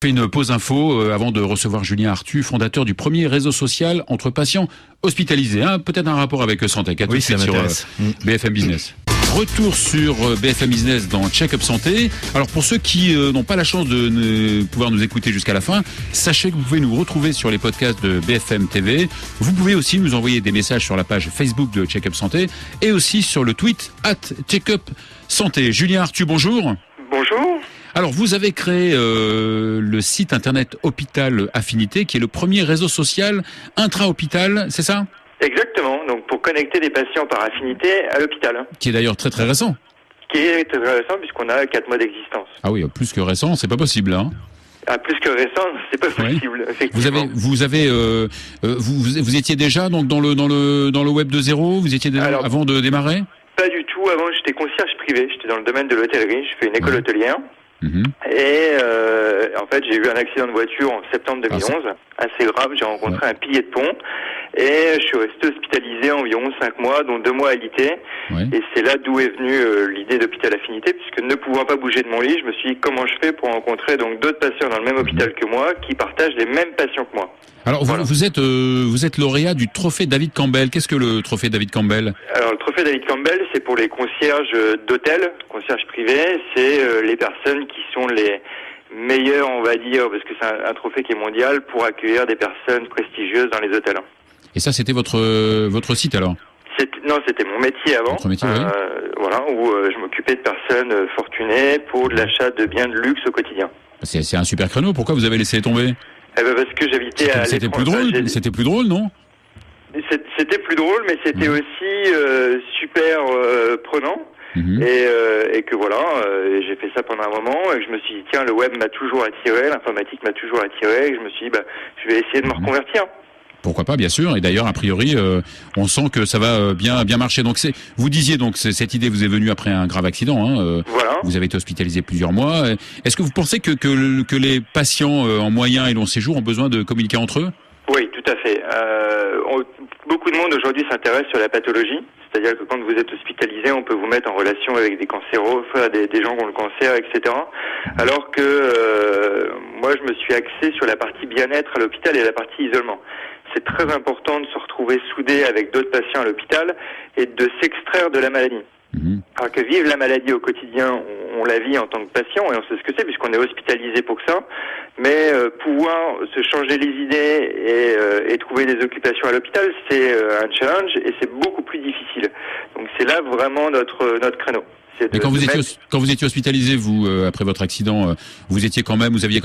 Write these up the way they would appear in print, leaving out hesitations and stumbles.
Fait une pause info avant de recevoir Julien Arthu, fondateur du premier réseau social entre patients hospitalisés. Peut-être un rapport avec Santé. Tout de suite sur BFM Business. Retour sur BFM Business dans Check-up Santé. Alors pour ceux qui n'ont pas la chance de pouvoir nous écouter jusqu'à la fin, sachez que vous pouvez nous retrouver sur les podcasts de BFM TV. Vous pouvez aussi nous envoyer des messages sur la page Facebook de Check-up Santé et aussi sur le tweet @Check-up Santé. Julien Arthu, bonjour. Bonjour. Alors, vous avez créé le site internet Hôpital Affinité, qui est le premier réseau social intra-hôpital, c'est ça ? Exactement, donc pour connecter des patients par affinité à l'hôpital. Qui est d'ailleurs très très récent. Qui est très récent puisqu'on a 4 mois d'existence. Ah oui, plus que récent, c'est pas possible, hein ? Ah, plus que récent, c'est pas possible, effectivement. Vous étiez déjà donc dans le web de zéro, vous étiez déjà avant de démarrer ? Pas du tout, avant j'étais concierge privé, j'étais dans le domaine de l'hôtellerie, je fais une école hôtelière. Et en fait j'ai eu un accident de voiture en septembre 2011, assez grave, j'ai rencontré un pilier de pont et je suis resté hospitalisé environ 5 mois, dont 2 mois à l'IT. Et c'est là d'où est venue l'idée d'Hôpital Affinité, puisque ne pouvant pas bouger de mon lit, je me suis dit comment je fais pour rencontrer donc d'autres patients dans le même hôpital que moi, qui partagent les mêmes patients que moi. Alors vous êtes lauréat du trophée David Campbell. Qu'est-ce que le trophée David Campbell ? Alors le trophée David Campbell, c'est pour les concierges d'hôtel, concierges privés, c'est les personnes qui sont les meilleures, on va dire, parce que c'est un trophée qui est mondial, pour accueillir des personnes prestigieuses dans les hôtels. Et ça, c'était votre site alors ? Non, c'était mon métier avant. Votre métier, oui. Où je m'occupais de personnes fortunées pour de l'achat de biens de luxe au quotidien. C'est un super créneau. Pourquoi vous avez laissé tomber ? Parce que j'habitais à C'était plus drôle. C'était plus drôle, non ? C'était plus drôle, mais c'était aussi super prenant. Et que voilà, j'ai fait ça pendant un moment et je me suis dit tiens, le web m'a toujours attiré, l'informatique m'a toujours attiré, et je me suis dit je vais essayer de me reconvertir. Pourquoi pas, bien sûr. Et d'ailleurs, a priori, on sent que ça va bien marcher. Donc, vous disiez donc cette idée vous est venue après un grave accident. Voilà. Vous avez été hospitalisé plusieurs mois. Est-ce que vous pensez que les patients en moyen et long séjour ont besoin de communiquer entre eux ? Oui, tout à fait. Beaucoup de monde aujourd'hui s'intéresse sur la pathologie. C'est-à-dire que quand vous êtes hospitalisé, on peut vous mettre en relation avec des cancéros, des gens qui ont le cancer, etc. Alors que moi, je me suis axé sur la partie bien-être à l'hôpital et la partie isolement. C'est très important de se retrouver soudé avec d'autres patients à l'hôpital et de s'extraire de la maladie. Alors que vivre la maladie au quotidien, on la vit en tant que patient et on sait ce que c'est puisqu'on est hospitalisé pour ça. Mais pouvoir se changer les idées et trouver des occupations à l'hôpital, c'est un challenge et c'est beaucoup plus difficile. Donc c'est là vraiment notre créneau. Et quand vous étiez hospitalisé, vous, après votre accident, vous aviez quand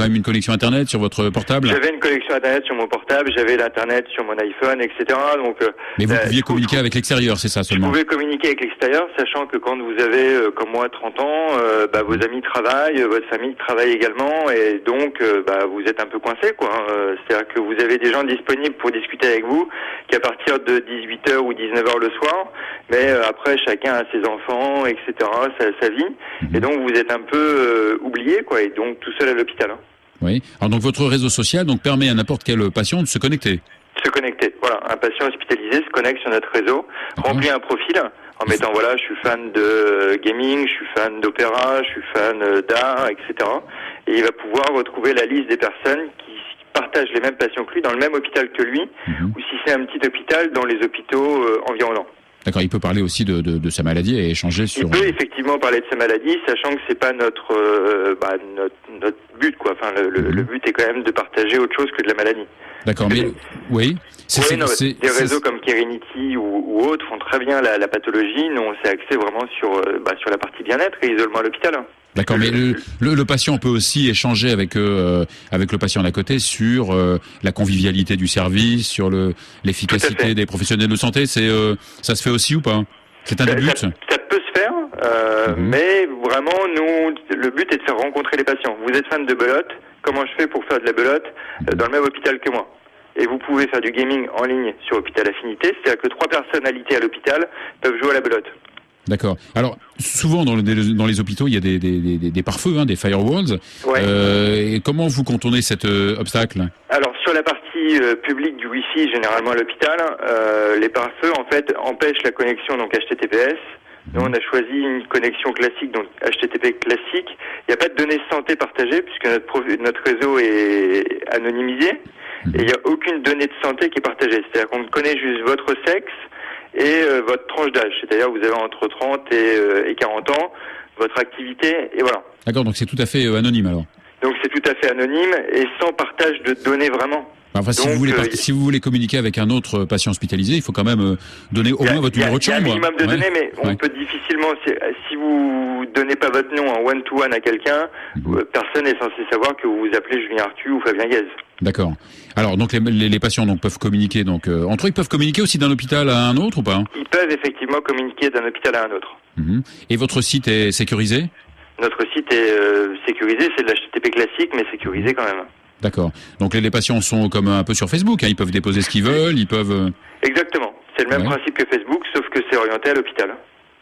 même une connexion Internet sur votre portable ? J'avais une connexion Internet sur mon portable, j'avais l'Internet sur mon iPhone, etc. Donc, mais vous pouviez communiquer avec l'extérieur, c'est ça seulement ? Je pouvais communiquer avec l'extérieur, sachant que quand vous avez, comme moi, 30 ans, vos amis travaillent, votre famille travaille également, et donc, vous êtes un peu coincé, quoi. C'est-à-dire que vous avez des gens disponibles pour discuter avec vous, qu'à partir de 18h ou 19h le soir, mais après, chacun a ses enfants, etc., sa vie, et donc vous êtes un peu oublié, quoi, et donc tout seul à l'hôpital. Oui. Alors donc votre réseau social permet à n'importe quel patient de se connecter. Se connecter. Voilà, un patient hospitalisé se connecte sur notre réseau, remplit un profil en mettant je suis fan de gaming, je suis fan d'opéra, je suis fan d'art, etc. Et il va pouvoir retrouver la liste des personnes qui partagent les mêmes patients que lui dans le même hôpital que lui, ou si c'est un petit hôpital, dans les hôpitaux environnants. D'accord, il peut parler aussi de sa maladie et échanger sur... Il peut effectivement parler de sa maladie, sachant que c'est pas notre but, quoi. Enfin, le but est quand même de partager autre chose que de la maladie. D'accord, mais oui. Des réseaux comme Kerenity ou autres font très bien la pathologie. Nous, on s'est axé vraiment sur la partie bien-être et isolement à l'hôpital. D'accord, mais le patient peut aussi échanger avec le patient d'à côté sur la convivialité du service, sur l'efficacité des professionnels de santé. Ça se fait aussi ou pas ? C'est un des buts ? Ça peut se faire, mais vraiment, nous, le but est de faire rencontrer les patients. Vous êtes fan de belote, comment je fais pour faire de la belote dans le même hôpital que moi ? Et vous pouvez faire du gaming en ligne sur Hôpital Affinité, c'est-à-dire que 3 personnalités à l'hôpital peuvent jouer à la belote. D'accord. Alors, souvent dans les hôpitaux, il y a des pare-feux, des firewalls. Ouais. Et comment vous contournez cet obstacle ? Alors, sur la partie publique du Wi-Fi, généralement à l'hôpital, les pare-feux, en fait, empêchent la connexion, donc HTTPS, Nous, on a choisi une connexion classique, donc HTTP classique. Il n'y a pas de données santé partagées puisque notre réseau est anonymisé et il n'y a aucune donnée de santé qui est partagée. C'est-à-dire qu'on connaît juste votre sexe et votre tranche d'âge. C'est-à-dire que vous avez entre 30 et 40 ans, votre activité et voilà. D'accord, donc c'est tout à fait anonyme alors. Donc c'est tout à fait anonyme et sans partage de données vraiment. Enfin, si vous voulez communiquer avec un autre patient hospitalisé, il faut quand même donner au moins votre numéro de chambre. Il y a un minimum de données, mais on peut difficilement, si vous donnez pas votre nom en one-to-one à quelqu'un, personne n'est censé savoir que vous vous appelez Julien Arthu ou Fabien Guez. D'accord. Alors, donc les patients peuvent communiquer entre eux, ils peuvent communiquer aussi d'un hôpital à un autre ou pas? Ils peuvent effectivement communiquer d'un hôpital à un autre. Et votre site est sécurisé? Notre site est sécurisé, c'est de l'HTTP classique, mais sécurisé quand même. D'accord. Donc les patients sont comme un peu sur Facebook, ils peuvent déposer ce qu'ils veulent, ils peuvent... Exactement. C'est le même principe que Facebook, sauf que c'est orienté à l'hôpital.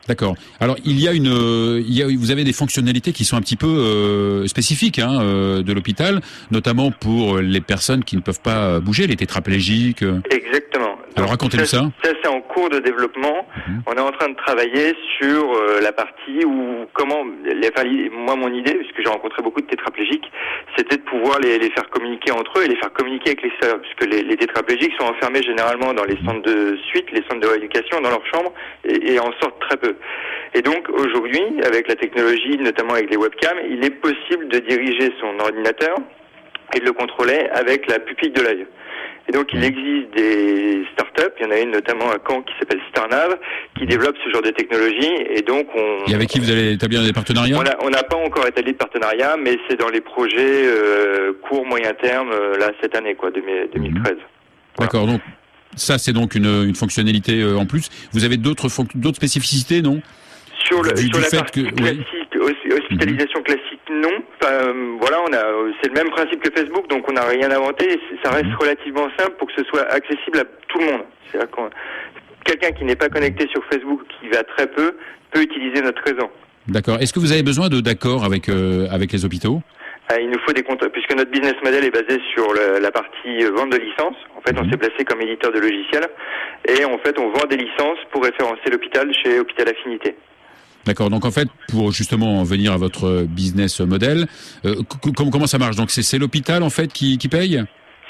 D'accord. Alors vous avez des fonctionnalités qui sont un petit peu spécifiques de l'hôpital, notamment pour les personnes qui ne peuvent pas bouger, les tétraplégiques. Exactement. Alors racontez-nous ça. Ça c'est en cours de développement. On est en train de travailler sur la partie où moi mon idée, puisque j'ai rencontré beaucoup de tétraplégiques, c'était de pouvoir les faire communiquer entre eux et les faire communiquer avec l'extérieur, puisque les tétraplégiques sont enfermés généralement dans les centres de suite, les centres de rééducation, dans leur chambre, et en sortent très peu. Et donc aujourd'hui, avec la technologie, notamment avec les webcams, il est possible de diriger son ordinateur et de le contrôler avec la pupille de l'œil. Et donc il existe des startups, il y en a une notamment à Caen qui s'appelle Starnav, qui développe ce genre de technologie. Et donc Et avec qui vous allez établir des partenariats? On n'a pas encore établi de partenariat, mais c'est dans les projets court, moyen terme, là cette année, 2013. Voilà. D'accord, donc ça c'est donc une fonctionnalité en plus. Vous avez d'autres spécificités, non? Sur la partie classique, hospitalisation classique, non. Enfin, c'est le même principe que Facebook, donc on n'a rien inventé. Ça reste relativement simple pour que ce soit accessible à tout le monde. C'est-à-dire que quelqu'un qui n'est pas connecté sur Facebook, qui va très peu, peut utiliser notre réseau. D'accord. Est-ce que vous avez besoin d'accords avec les hôpitaux? Il nous faut des contrats, puisque notre business model est basé sur la partie vente de licences. En fait, on s'est placé comme éditeur de logiciels et en fait, on vend des licences pour référencer l'hôpital chez Hôpital Affinité. D'accord. Donc en fait, pour justement venir à votre business model, comment ça marche? Donc c'est l'hôpital en fait qui paye?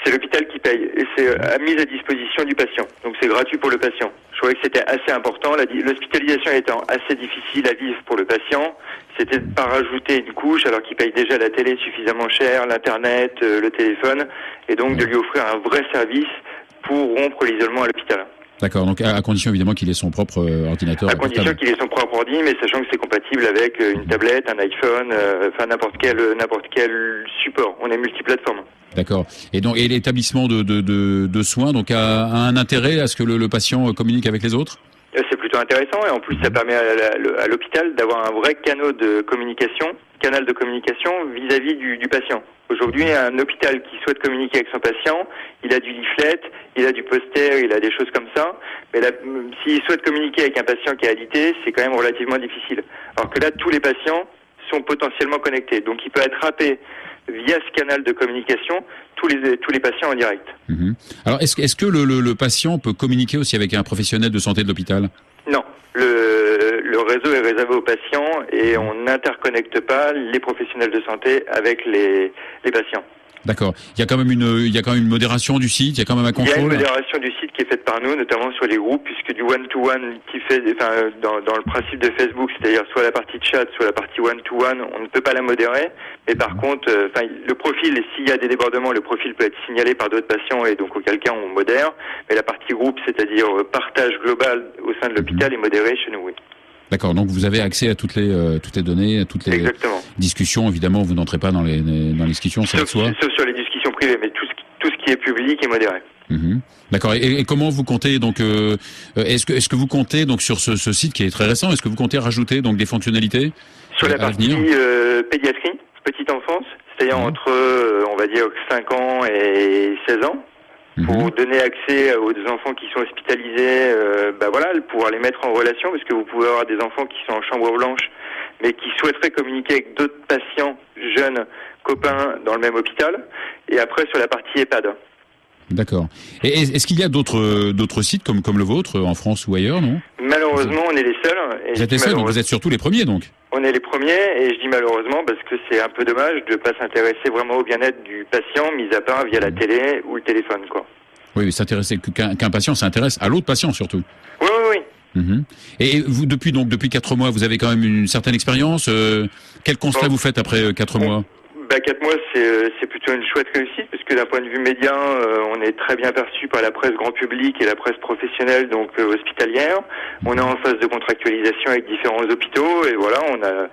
C'est l'hôpital qui paye et c'est mise à disposition du patient. Donc c'est gratuit pour le patient. Je trouvais que c'était assez important. L'hospitalisation étant assez difficile à vivre pour le patient, c'était de pas rajouter une couche alors qu'il paye déjà la télé suffisamment cher, l'internet, le téléphone, et donc de lui offrir un vrai service pour rompre l'isolement à l'hôpital. D'accord, donc à condition évidemment qu'il ait son propre ordinateur. À condition qu'il ait son propre ordi, mais sachant que c'est compatible avec une tablette, un iPhone, n'importe quel support. On est multiplateforme. D'accord. Et donc l'établissement de soins donc a un intérêt à ce que le patient communique avec les autres? C'est plutôt intéressant et en plus ça permet à l'hôpital d'avoir un vrai canal de communication vis-à-vis du patient. Aujourd'hui, un hôpital qui souhaite communiquer avec son patient, il a du leaflet, il a du poster, il a des choses comme ça. Mais s'il souhaite communiquer avec un patient qui est alité, c'est quand même relativement difficile. Alors que là, tous les patients sont potentiellement connectés. Donc il peut attraper via ce canal de communication tous les patients en direct. Alors est-ce que le patient peut communiquer aussi avec un professionnel de santé de l'hôpital? Non. Le réseau est réservé aux patients et on n'interconnecte pas les professionnels de santé avec les patients. D'accord. Il y a quand même une modération du site, il y a quand même un contrôle. Il y a une modération du site qui est faite par nous, notamment sur les groupes, puisque du one-to-one dans le principe de Facebook, c'est-à-dire soit la partie chat, soit la partie one-to-one, on ne peut pas la modérer. Mais par contre, le profil, s'il y a des débordements, le profil peut être signalé par d'autres patients et donc auquel cas on modère. Mais la partie groupe, c'est-à-dire partage global au sein de l'hôpital, est modérée chez nous, oui. D'accord, donc vous avez accès à toutes les données, à toutes les discussions. Évidemment, vous n'entrez pas dans les discussions, sauf sur les discussions privées, mais tout ce qui est public est modéré. D'accord. Et comment vous comptez donc est-ce que vous comptez donc sur ce site qui est très récent, est-ce que vous comptez rajouter donc des fonctionnalités sur la partie pédiatrie, petite enfance, c'est-à-dire entre on va dire 5 ans et 16 ans? Pour donner accès aux enfants qui sont hospitalisés, pouvoir les mettre en relation, parce que vous pouvez avoir des enfants qui sont en chambre blanche, mais qui souhaiteraient communiquer avec d'autres patients, jeunes, copains, dans le même hôpital. Et après, sur la partie EHPAD. D'accord. Et est-ce qu'il y a d'autres sites comme le vôtre en France ou ailleurs, non? Malheureusement, on est les seuls. Vous êtes les seuls, donc vous êtes surtout les premiers, donc. On est les premiers, et je dis malheureusement parce que c'est un peu dommage de pas s'intéresser vraiment au bien-être du patient, mis à part via la télé ou le téléphone, quoi. Oui, mais s'intéresser qu'un patient s'intéresse à l'autre patient surtout. Oui. Et vous, depuis 4 mois, vous avez quand même une certaine expérience. Quel constat vous faites après 4 mois? 4 mois, c'est plutôt une chouette réussite, parce que d'un point de vue média, on est très bien perçu par la presse grand public et la presse professionnelle, donc hospitalière. On est en phase de contractualisation avec différents hôpitaux, et voilà, on a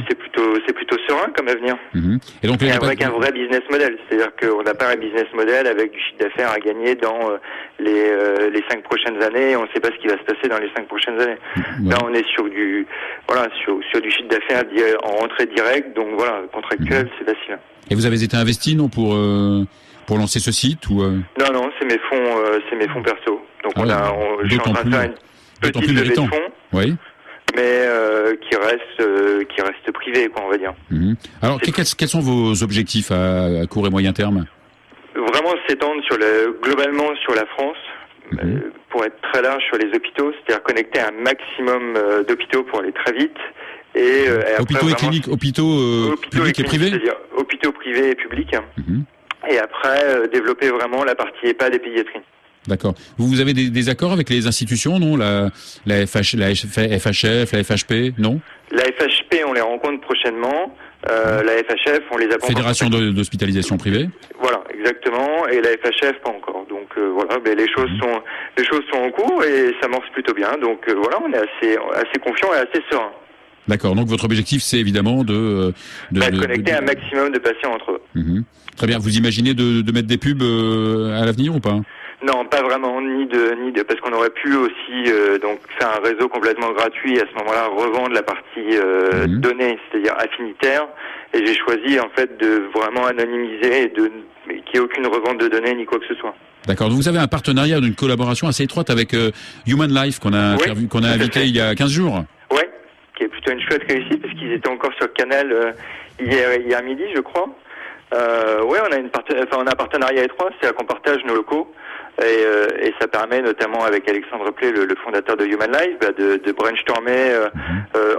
c'est plutôt serein comme avenir. Et donc avec un vrai business model, c'est-à-dire qu'on n'a pas un business model avec du chiffre d'affaires à gagner dans les 5 prochaines années, et on ne sait pas ce qui va se passer dans les 5 prochaines années. Là, on est sur du chiffre d'affaires en rentrée directe, donc voilà, contractuel. C'est facile. Et vous avez été investi, non, pour lancer ce site ou Non, c'est mes fonds perso. Donc je suis en train de faire une petite levée de fonds, oui, mais qui reste privée, quoi, on va dire. Alors quels sont vos objectifs à court et moyen terme? Vraiment s'étendre globalement sur la France. Pour être très large sur les hôpitaux, c'est-à-dire connecter un maximum d'hôpitaux pour aller très vite. Et hôpitaux et cliniques, hôpitaux publics et privés, c'est-à-dire hôpitaux privés et publics. Et après, développer vraiment la partie EHPAD et pédiatrie. D'accord. Vous avez des accords avec les institutions, non? La FHF, la FHP, non? La FHP, on les rencontre prochainement. La FHF, on les a pas Fédération d'hospitalisation privée. Voilà, exactement. Et la FHF, pas encore. Donc voilà, mais les choses sont en cours et ça marche plutôt bien. Donc voilà, on est assez confiant et assez serein. D'accord. Donc votre objectif, c'est évidemment de connecter un maximum de patients entre eux. Très bien. Vous imaginez de mettre des pubs à l'avenir ou pas? Non, pas vraiment, ni de parce qu'on aurait pu aussi donc faire un réseau complètement gratuit et à ce moment-là revendre la partie données, c'est-à-dire affinitaire. Et j'ai choisi en fait de vraiment anonymiser et qu'il n'y ait aucune revente de données ni quoi que ce soit. D'accord. Vous avez un partenariat, une collaboration assez étroite avec Human Life qu'on a invité il y a 15 jours. Oui, qui est plutôt une chouette réussite parce qu'ils étaient encore sur Canal hier midi, je crois. Oui, on a un partenariat étroit, c'est-à-dire qu'on partage nos locaux. Et ça permet notamment avec Alexandre Play, le fondateur de Human Life, de brainstormer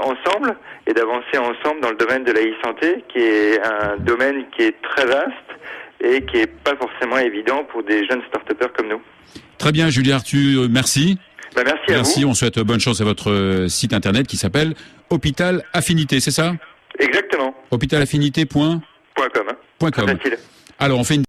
ensemble et d'avancer ensemble dans le domaine de la e-santé, qui est un domaine qui est très vaste et qui est pas forcément évident pour des jeunes start-upers comme nous. Très bien, Julie Arthu, merci. Merci à vous. On souhaite bonne chance à votre site internet qui s'appelle Hôpital Affinité, c'est ça? Exactement. Hôpitalaffinité.com. Facile. Alors, on fait une